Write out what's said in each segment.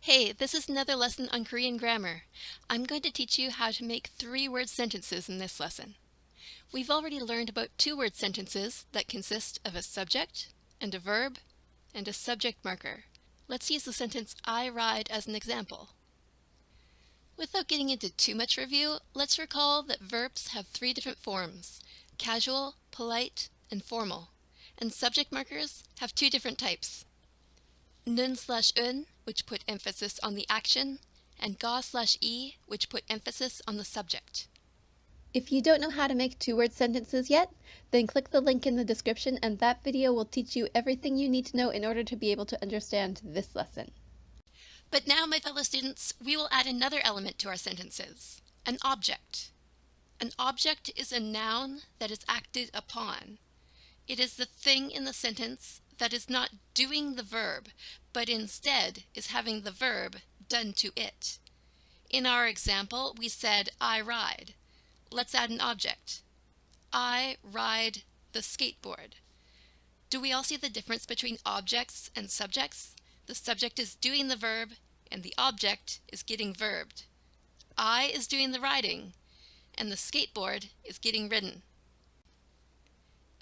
Hey, this is another lesson on Korean grammar. I'm going to teach you how to make three-word sentences in this lesson. We've already learned about two-word sentences that consist of a subject and a verb and a subject marker. Let's use the sentence I ride as an example. Without getting into too much review, let's recall that verbs have three different forms: casual, polite, and formal. And subject markers have two different types: nun/un, which put emphasis on the action, and ga/e, which put emphasis on the subject. If you don't know how to make two-word sentences yet, then click the link in the description and that video will teach you everything you need to know in order to be able to understand this lesson. But now, my fellow students, we will add another element to our sentences: an object. An object is a noun that is acted upon. It is the thing in the sentence that is not doing the verb, but instead is having the verb done to it. In our example, we said, I ride. Let's add an object. I ride the skateboard. Do we all see the difference between objects and subjects? The subject is doing the verb, and the object is getting verbed. I is doing the riding, and the skateboard is getting ridden.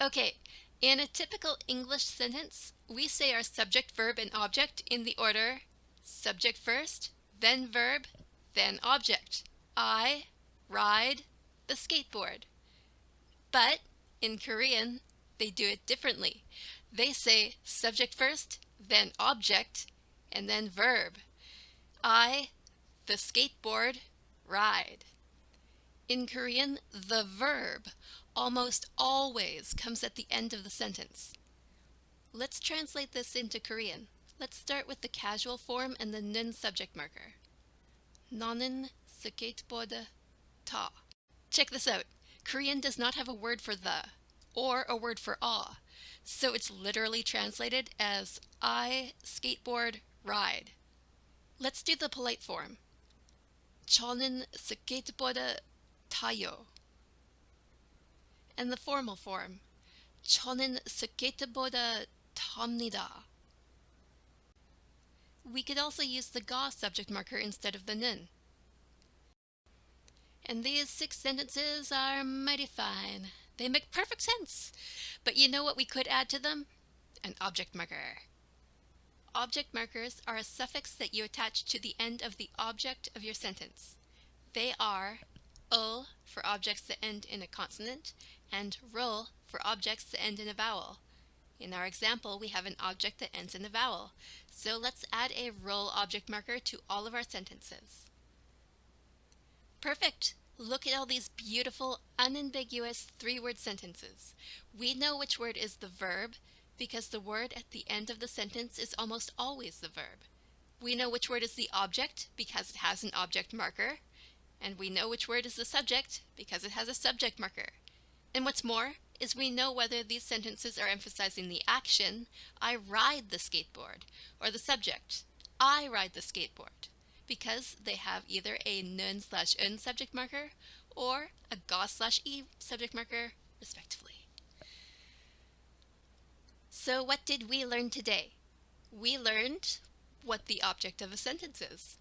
Okay, in a typical English sentence, we say our subject, verb, and object in the order subject first, then verb, then object. I ride the skateboard. But in Korean, they do it differently. They say subject first, then object, and then verb. I, the skateboard, ride. In Korean, the verb almost always comes at the end of the sentence. Let's translate this into Korean. Let's start with the casual form and the nun subject marker. 나는 스케이트보드 타. Check this out. Korean does not have a word for the or a word for ah, so it's literally translated as I skateboard ride. Let's do the polite form. 저는 스케이트보드 타요. And the formal form. 저는 스케이트보드 탑니다. We could also use the ga subject marker instead of the nun. And these 6 sentences are mighty fine. They make perfect sense. But you know what we could add to them? An object marker. Object markers are a suffix that you attach to the end of the object of your sentence. They are ul for objects that end in a consonant, and rul for objects that end in a vowel. In our example, we have an object that ends in a vowel. So let's add a rul object marker to all of our sentences. Perfect! Look at all these beautiful, unambiguous 3-word sentences. We know which word is the verb because the word at the end of the sentence is almost always the verb. We know which word is the object because it has an object marker. And we know which word is the subject because it has a subject marker. And what's more is we know whether these sentences are emphasizing the action, I ride the skateboard, or the subject, I ride the skateboard, because they have either a nun/un subject marker or a ga/e subject marker, respectively. So what did we learn today? We learned what the object of a sentence is.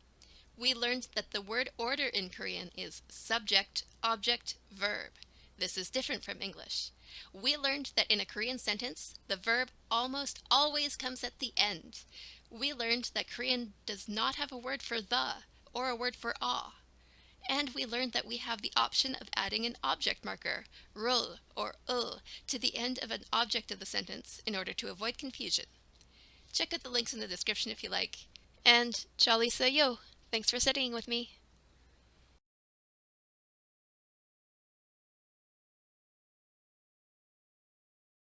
We learned that the word order in Korean is subject, object, verb. This is different from English. We learned that in a Korean sentence, the verb almost always comes at the end. We learned that Korean does not have a word for the or a word for ah. And we learned that we have the option of adding an object marker, rul or ul, to the end of an object of the sentence in order to avoid confusion. Check out the links in the description if you like. And jolly sayo! Thanks for studying with me.